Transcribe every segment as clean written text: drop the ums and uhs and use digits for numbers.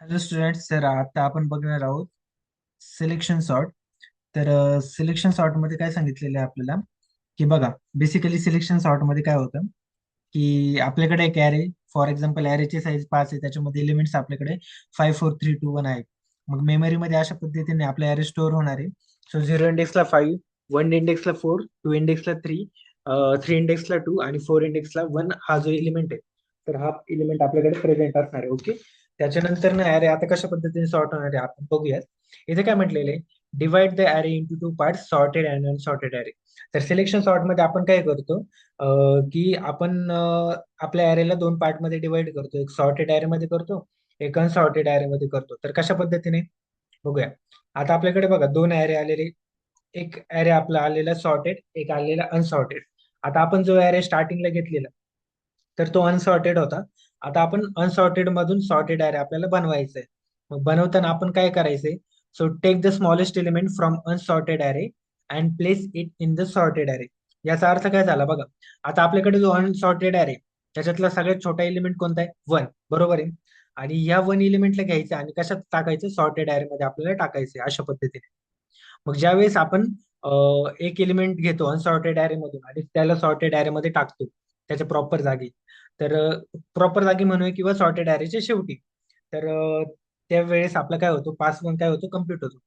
Hello students, तर आता आपण बघणार आहोत सिलेक्शन सॉर्ट. तर सिलेक्शन सॉर्ट मध्ये काय सांगितलेलं आहे आपल्याला, की बघा, बेसिकली सिलेक्शन सॉर्ट मध्ये काय होतं, की आपल्याकडे एक ॲरे, फॉर एक्झाम्पल ॲरेची साईज 5 आहे, त्याच्यामध्ये एलिमेंट्स आपल्याकडे 5 4 3 2 1 आहेत. मग मेमरीमध्ये अशा पद्धतीने आपले ॲरे स्टोअर होणार आहे. सो 0 इंडेक्सला 5, 1 इंडेक्सला 4, 2 इंडेक्सला 3, 3 इंडेक्सला 2 आणि 4 इंडेक्सला 1 हा जो एलिमेंट आहे, तर हा एलिमेंट आपल्याकडे प्रेझेंट असणार आहे. ओके. त्याच्यानंतर ना ॲरे आता कशा पद्धतीने सॉर्ट होणार आहे आपण बघूयात. इथे काय म्हटलेलं आहे, divide the array into two part, sorted and unsorted array. तर सिलेक्शन सॉर्ट मध्ये आपण काय करतो, की आपण आपल्या ॲरेला दोन पार्ट मध्ये डिवाइड करतो. एक सॉर्टेड ॲरे मध्ये करतो, एक अनसॉर्टेड ॲरे मध्ये करतो. तर कशा पद्धतीने बघूया. आता आपल्याकडे बघा दोन ॲरे आलेले, एक ॲरे आपला आलेला सॉर्टेड, एक आलेला अनसॉर्टेड. आता आपण जो ॲरे स्टार्टिंगला घेतलेला, तर तो अनसॉर्टेड होता. आता आपण अनसॉर्टेड मधून सॉर्टेड ॲरे आपल्याला बनवायचा आहे. मग बनवताना आपण काय करायचंय, so take the smallest element from unsorted array and place it in the sorted array. याचा अर्थ काय झाला बघा. आता आपल्याकडे जो अनसॉर्टेड ॲरे, त्याच्यातला सगळ्यात छोटा एलिमेंट कोणता आहे, वन, बरोबर आहे. आणि या वन एलिमेंटला घ्यायचं आणि कशात टाकायचं, सॉर्टेड ॲरे मध्ये आपल्याला टाकायचं अशा पद्धतीने. मग ज्यावेळेस आपण एक एलिमेंट घेतो अनसॉर्टेड ॲरे मधून आणि त्याला सॉर्टेड ॲरे मध्ये टाकतो त्याच्या प्रॉपर जागी, तर प्रॉपर जागी म्हणूया किंवा सॉर्टेड ॲरेच्या शेवटी, तर त्यावेळेस आपलं काय होतं, पास वन काय होतो, कम्प्लीट होतो.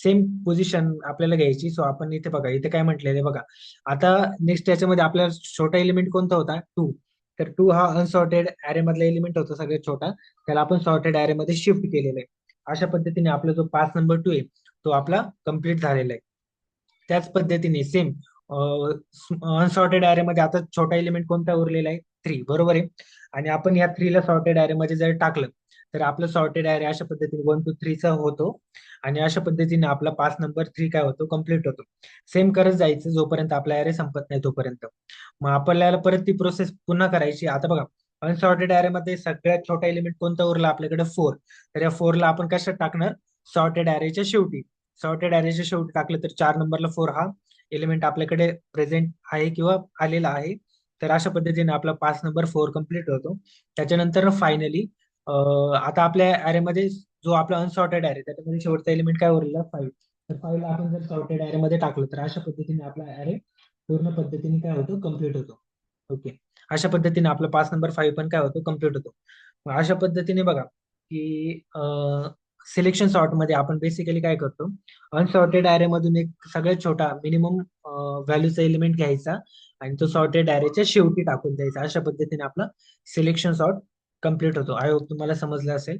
सेम पोझिशन आपल्याला घ्यायची. सो आपण इथे बघा, इथे काय म्हटलेलं आहे बघा. आता नेक्स्ट याच्यामध्ये आपला छोटा एलिमेंट कोणता होता, टू. तर टू हा अनसॉर्टेड ॲरे मधला एलिमेंट होता सगळ्यात छोटा, त्याला आपण सॉर्टेड ॲरे मध्ये शिफ्ट केलेलं आहे. अशा पद्धतीने आपला जो पास नंबर 2 आहे, तो आपला कम्प्लीट झालेला आहे. त्याच पद्धतीने सेम अनसॉर्टेड ॲरे मध्ये आता छोटा एलिमेंट कोणता उरलेला आहे, थ्री, बरोबर आहे. आणि आपण या थ्रीला सॉर्टेड ॲरे मध्ये जर टाकलं, तर आपलं सॉर्टेड ॲरे अशा पद्धतीने 1 2 3 चा होतो. आणि अशा पद्धतीने आपला पास नंबर 3 काय होतो, कम्प्लीट होतो. सेम करत जायचं जोपर्यंत आपला ॲरे संपत नाही तोपर्यंत. मग आपल्याला परत ती प्रोसेस पुन्हा करायची. आता बघा, अनसॉर्टेड ॲरे मध्ये सगळ्यात छोटा एलिमेंट कोणता उरला आपल्याकडे, फोर. तर या फोरला आपण कशात टाकणार, सॉर्टेड ॲरेच्या शेवटी. सॉर्टेड ॲरेच्या शेवटी टाकलं तर 4 नंबरला फोर हा एलिमेंट आपल्याकडे प्रेझेंट आहे किंवा आलेला आहे. तर अशा पद्धतीने आपला पास नंबर 4 कम्प्लीट होतो. त्याच्यानंतर फायनली आता आपल्या ॲरेमध्ये जो आपला अनसॉर्टेड ॲरे, त्याच्यामध्ये शेवटचा एलिमेंट काय उरलेला, फाईव्ह. तर फाईव्हला आपण जर सॉर्टेड ॲरे मध्ये टाकलं, तर अशा पद्धतीने आपला ॲरे पूर्ण पद्धतीने काय होतो, कम्प्लीट होतो. ओके. अशा पद्धतीने आपला पास नंबर 5 पण काय होतो, कम्प्लीट होतो. मग अशा पद्धतीने बघा, की सिलेक्शन सॉर्ट मध्ये आपण बेसिकली काय करतो, अनसॉर्टेड ॲरे मधून एक सगळ्यात छोटा मिनिमम व्हॅल्यूचा एलिमेंट घ्यायचा आणि तो सॉर्टेड ॲरेच्या शेवटी टाकून द्यायचा. अशा पद्धतीने आपला सिलेक्शन सॉर्ट कम्प्लीट होतो. आय होप तुम्हाला समजलं असेल.